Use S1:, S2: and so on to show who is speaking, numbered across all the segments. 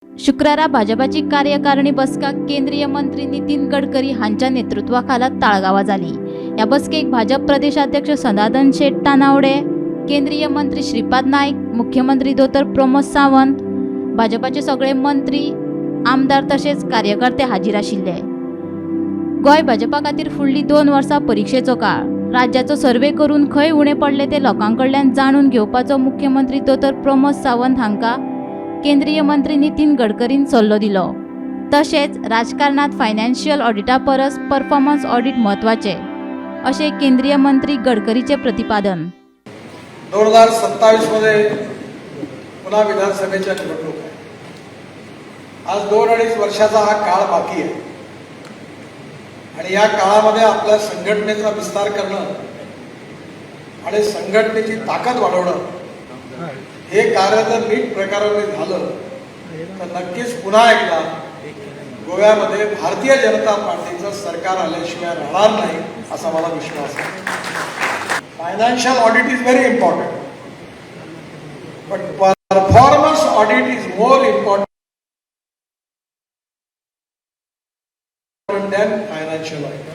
S1: शुक्रारा भाजपाची कार्यकारिणी बसका केंद्रीय मंत्री नितीन गडकरी हांच्या नेतृत्वाखाला ताळगावात जाली। या बसकेक भाजप प्रदेशाध्यक्ष सदानंद शेठ तानावडे, केंद्रीय मंत्री श्रीपाद नाईक, मुख्यमंत्री दोतर प्रमोद सावंत, भाजपाचे सगळे मंत्री, आमदार तसेच कार्यकर्ते हाजीर आशिल्ले। गोय भाजपा खातीर फुडली 2 वर्सां परीक्षेचो काळ। राज्याचो सर्वे करून खंय उणे पडले ते लोकांकडल्यान जाणून घेवपाचो मुख्यमंत्री दोतर प्रमोद सावंत हांकां केंद्रीय मंत्री नितीन गडकरीन सल्लो दिलो। तशेंच राजकारणात फायनान्शियल ऑडिटा परस परफॉर्मन्स ऑडिट महत्वाचे, अशें केंद्रीय मंत्री गडकरीचे प्रतिपादन।
S2: 2027 मध्ये पुन्हा विधानसभेच्या निवडणूक आहे। आज 2-2.5 वर्षाचा हा काळ बाकी आहे आणि या काळामध्ये आपल्या संघटनेचा विस्तार करणं आणि संघटनेची ताकद वाढवणं हे कार्य जर नीट प्रकाराने झालं तर नक्कीच पुन्हा एकदा गोव्यामध्ये भारतीय जनता पार्टीचं सरकार आल्याशिवाय राहणार नाही असा मला विश्वास आहे। Financial audit is very important, but performance audit is more important than financial audit.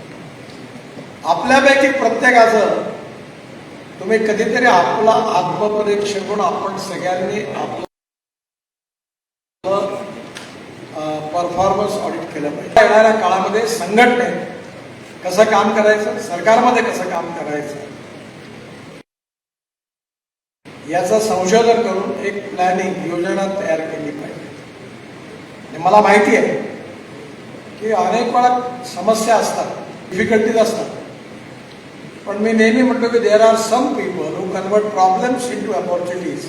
S2: आपल्यापैकी प्रत्येकाचं तुम्ही कधीतरी आपला आत्मपरीक्षण करून आपण सगळ्यांनी आपलं परफॉर्मन्स ऑडिट केलं पाहिजे। येणाऱ्या काळामध्ये संघटनेत कसं काम करायचं, सरकारमध्ये कसं काम करायचं याचं संशोधन करून एक प्लॅनिंग योजना तयार केली पाहिजे। मला माहिती आहे की अनेक वेळा समस्या असतात, डिफिकल्टीज असतात, पण मी नेहमी म्हणतो की there are some people who convert problems into opportunities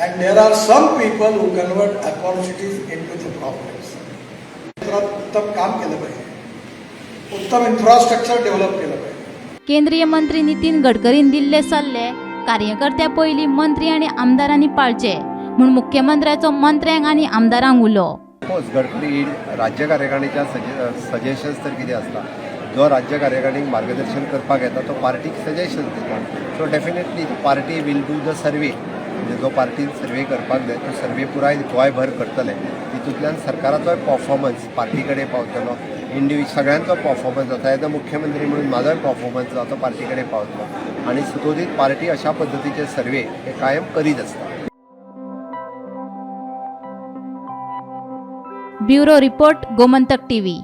S2: and there are some people who convert opportunities into the problems. उत्तम काम केलं पाहिजे, उत्तम इन्फ्रास्ट्रक्चर डेव्हलप केलं पाहिजे।
S1: केंद्रीय मंत्री नितीन गडकरीन दिल्ले सल्ले कार्यकर्त्या पयलीं मंत्री आणि आमदारांनी पाळचे म्हूण मुख्यमंत्र्याचो मंत्र्यांक आणि आमदारांक उलो।
S3: गडकरी राज्य कार्यकारिणीच्या सजेशन्स तर कितें आसता, जो राज्य कार्यकारिणीक मार्गदर्शन करपाक येता तो पार्टीक सजेशन दिता। So definitely party will do the survey, म्हणजे जो पार्टीन सर्वे करपाक जाय तो सर्वे पुराय गोंयभर करतले। तितूंतल्यान सरकाराचोय परफॉर्मन्स पार्टी कडेन पावतलो, सगळ्यांचो परफॉर्मन्स जाता, एज अ मुख्यमंत्री म्हणून म्हाजोय परफॉर्मन्स जाता तो पार्टी कडेन पावतलो आनी सुतोदीत पार्टी अशा पद्दतीचे सर्वे हे कायम करीत आसता।
S1: Bureau report, Gomantak TV.